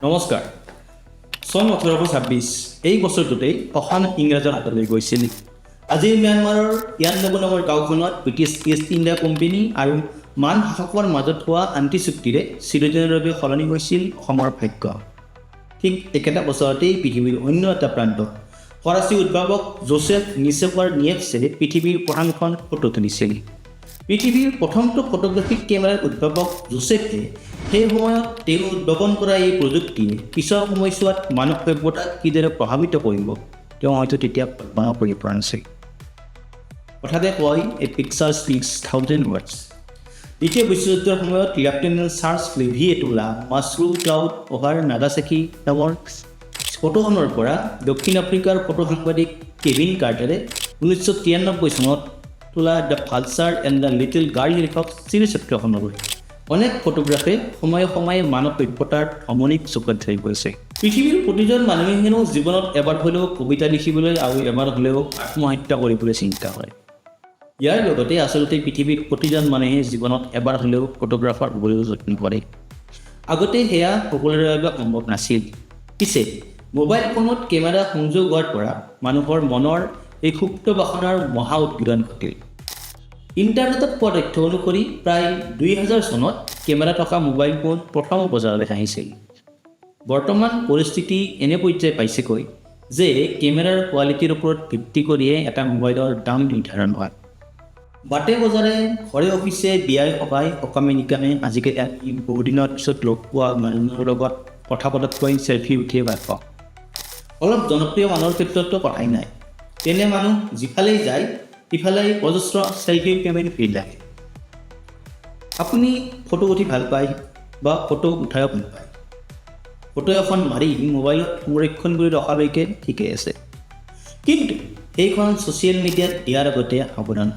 নমস্কাৰ চন 1826 এই বছৰটোতেই অসম ইংৰাজৰ হাতলৈ গৈছিল। আজি ম্যানমাৰৰ ইয়াণ্ডাবু নামৰ গাঁওখনত ব্ৰিটিছ ইষ্ট ইণ্ডিয়া কোম্পানী আৰু মান শাসকৰ মাজত হোৱা শান্তি চুক্তিৰে চিৰদিনৰ বাবে সলনি হৈছিল অসমৰ ভাগ্য। ঠিক একেটা বছৰতেই পৃথিৱীৰ অন্য এটা প্ৰান্তত ফৰাচী উদ্ভাৱক জোচেফ নিছেফাৰ নিয়েভছে পৃথিৱীৰ প্ৰথমখন ফটো তুলিছিল। পৃথিৱীৰ প্ৰথমটো ফটোগ্ৰাফিক কেমেৰাৰ উদ্ভাৱক জোচেফে সেই সময়ত তেওঁ উদ্ভাৱন কৰা এই প্ৰযুক্তিয়ে পিছৰ সময়ছোৱাত মানৱ সভ্যতাক কিদৰে প্ৰভাৱিত কৰিব তেওঁ হয়তো তেতিয়া কল্পনা কৰিব পৰা নাছিল। কথাতে কয় এ পিকচাৰ স্পীক্স 1000 words। দ্বিতীয় বিশ্বযুদ্ধৰ সময়ত লেফটেনেণ্ট চাৰ্লছ লিভিয়ে তোলা মাছৰুম ক্লাউড অভাৰ নাগাচাকি নামৰ ফটোখনৰ পৰা দক্ষিণ আফ্ৰিকাৰ ফটো সাংবাদিক কেভিন কাৰ্টাৰে 1993 চনত তোলা the vulture and the little girl লিখক চিৰিচিত্ৰখনলৈ অনেক ফটোগ্ৰাফে সময়ে সময়ে মানৱ সভ্যতাৰ ভ্ৰমণিক চকুত ধৰি পৰিছে। পৃথিৱীৰ প্ৰতিজন মানুহে হেনো জীৱনত এবাৰ হ'লেও কবিতা লিখিবলৈ আৰু এবাৰ হ'লেও আত্মহত্যা কৰিবলৈ চিন্তা কৰে। ইয়াৰ লগতে আচলতে পৃথিৱীৰ প্ৰতিজন মানুহে জীৱনত এবাৰ হ'লেও ফটোগ্ৰাফাৰ হ'বলৈও যত্ন কৰে। আগতে সেয়া সকলোৰে বাবে সম্ভৱ নাছিল। পিছে মোবাইল ফোনত কেমেৰা সংযোগ হোৱাৰ পৰা মানুহৰ মনৰ এই সুপ্ত বাসনাৰ মহা উদ্গীৰণ ঘটিল। ইণ্টাৰনেটত পোৱা তথ্য অনুসৰি প্ৰায় 2000 চনত কেমেৰা থকা মোবাইল ফোন প্ৰথম বজাৰলৈ আহিছিল। বৰ্তমান পৰিস্থিতি এনে পৰ্যায় পাইছেগৈ যে কেমেৰাৰ কোৱালিটিৰ ওপৰত ভিত্তি কৰিয়ে এটা মোবাইলৰ দাম নিৰ্ধাৰণ হয়। বাটে বজাৰে ঘৰে অফিচে বিয়াই সভাই সকামে নিকামে আজিকালি বহুদিনৰ পিছত লগ পোৱা মানুহৰ লগত কথা পতাতকৈ চেলফি উঠিয়ে ভাল পাওঁ। অলপ জনপ্ৰিয় মানুহৰ ক্ষেত্ৰতো কথাই নাই। তেনে মানুহ যিফালেই যায় সিফালে অজস্ৰ চেলফি কেমেৰা ফিল্ড আহে। আপুনি ফটো উঠি ভাল পায় বা ফটো উঠাইও ভাল পায়। ফটো এখন মাৰি মোবাইলত সংৰক্ষণ কৰি ৰখালৈকে ঠিকেই আছে, কিন্তু সেইখন ছ'চিয়েল মিডিয়াত দিয়াৰ আগতে সাৱধান।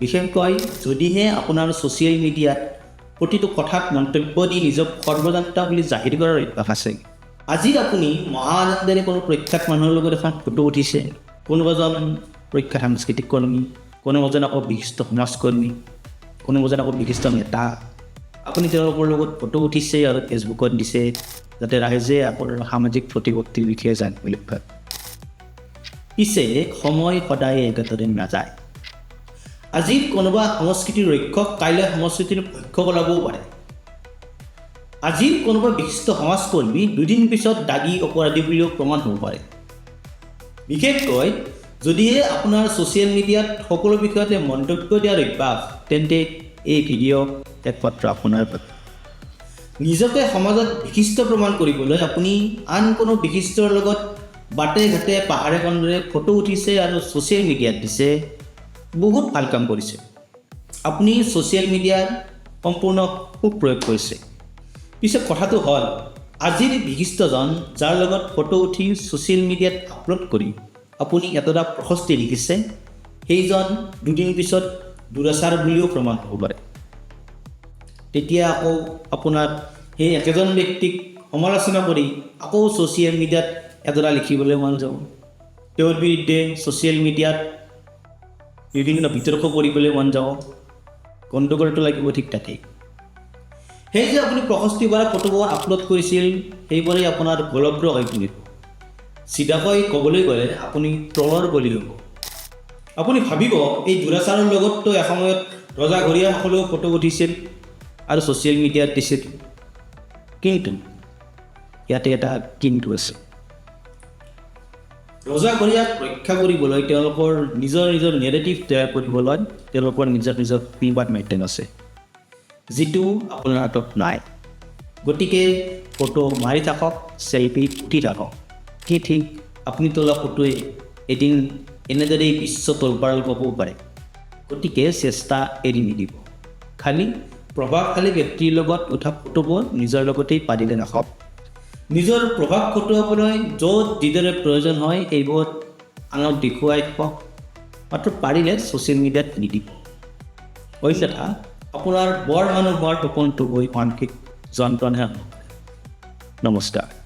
বিশেষকৈ যদিহে আপোনাৰ ছ'চিয়েল মিডিয়াত প্ৰতিটো কথাত মন্তব্য দি নিজক সৰ্বজান্তা বুলি জাহিৰ কৰাৰ অভ্যাস আছে। আজি আপুনি মহা আনন্দেৰে কোনো প্ৰখ্যাত মানুহৰ লগত এখন ফটো উঠিছে, কোনোবাজন প্ৰখ্যাত সাংস্কৃতিক কৰ্মী, কোনোবাজন আকৌ বিশিষ্ট সমাজকৰ্মী, কোনোবাজন আকৌ বিশিষ্ট নেতা, আপুনি তেওঁলোকৰ লগত ফটো উঠিছে আৰু ফেচবুকত দিছে যাতে ৰাইজে আপোনাৰ সামাজিক প্ৰতিপত্তিৰ বিষয়ে জানিবলৈ পায়। পিছে সময় সদায় একেদৰে নাযায়। আজিৰ কোনোবা সংস্কৃতিৰ ৰক্ষক কাইলৈ সংস্কৃতিৰ ভক্ষক ওলাবও পাৰে। আজিৰ কোনোবা বিশিষ্ট সমাজকৰ্মী দুদিন পিছত দাগী অপৰাধী বুলিও প্ৰমাণ হ'ব পাৰে। বিশেষকৈ যদিহে আপোনাৰ ছ'চিয়েল মিডিয়াত সকলো বিষয়তে মন্তব্য দিয়াৰ অভ্যাস, তেন্তে এই ভিডিঅ' একমাত্ৰ আপোনাৰ বাবে। নিজকে সমাজত বিশিষ্ট প্ৰমাণ কৰিবলৈ আপুনি আন কোনো বিশিষ্টৰ লগত বাটে ঘাটে পাহাৰে কন্দৰে ফটো উঠিছে আৰু ছ'চিয়েল মিডিয়াত দিছে, বহুত ভাল কাম কৰিছে। আপুনি ছ'চিয়েল মিডিয়াৰ সম্পূৰ্ণ সুপ্ৰয়োগ কৰিছে। পিছে কথাটো হ'ল আজিৰ বিশিষ্টজন যাৰ লগত ফটো উঠি ছ'চিয়েল মিডিয়াত আপলোড কৰি আপুনি এতটা প্ৰশস্তি লিখিছে, সেইজন দুদিন পিছত দুৰাচাৰ বুলিও প্ৰমাণ হ'ব পাৰে। তেতিয়া আকৌ আপোনাৰ সেই একেজন ব্যক্তিক সমালোচনা কৰি আকৌ ছ'চিয়েল মিডিয়াত এতটা লিখিবলৈ মন যাব। তেওঁৰ বিৰুদ্ধে ছ'চিয়েল মিডিয়াত বিভিন্ন বিতৰ্ক কৰিবলৈ মন যাব। গণ্ডগোলটো লাগিব ঠিক তাতেই। সেই যে আপুনি প্ৰশস্তি কৰা ফটোবোৰ আপলোড কৰিছিল, সেইবোৰেই আপোনাৰ গোলগ্ৰ হৈ পৰিব। চিধাকৈ ক'বলৈ গ'লে আপুনি ট্ৰলৰ বলি হ'ব। আপুনি ভাবিব এই দুৰাচাৰৰ লগততো এসময়ত ৰজা ঘৰীয়াসকলেও ফটো উঠিছিল আৰু ছ'চিয়েল মিডিয়াত দিছিল, কিন্তু ইয়াতে এটা কিন্তু আছে। ৰজা ঘৰীয়াক ৰক্ষা কৰিবলৈ তেওঁলোকৰ নিজৰ নেৰেটিভ তৈয়াৰ কৰিবলৈ তেওঁলোকৰ নিজৰ সংবাদ মাধ্যম আছে, যিটো আপোনাৰ হাতত নাই। গতিকে ফটো মাৰি থাকক, চেলফি উঠি থাকক। ঠিক আপুনি তোলা ফটোৱে এদিন এনেদৰেই বিশ্ব তলপাৰাল হ'বও পাৰে। গতিকে চেষ্টা এৰি নিদিব। খালি প্ৰভাৱশালী ব্যক্তিৰ লগত উঠা ফটোবোৰ নিজৰ লগতেই পাৰিলে ৰাখক। নিজৰ প্ৰভাৱ খটুৱাবলৈ য'ত যিদৰে প্ৰয়োজন হয় এইবোৰ আনক দেখুৱাই থাকক, মাত্ৰ পাৰিলে ছ'চিয়েল মিডিয়াত নিদিব। অন্যথা আপোনাৰ বৰ মানুহ হোৱাৰ সপোনটো গৈ মানসিক যন্ত্ৰণাহে হ'ব। নমস্কাৰ।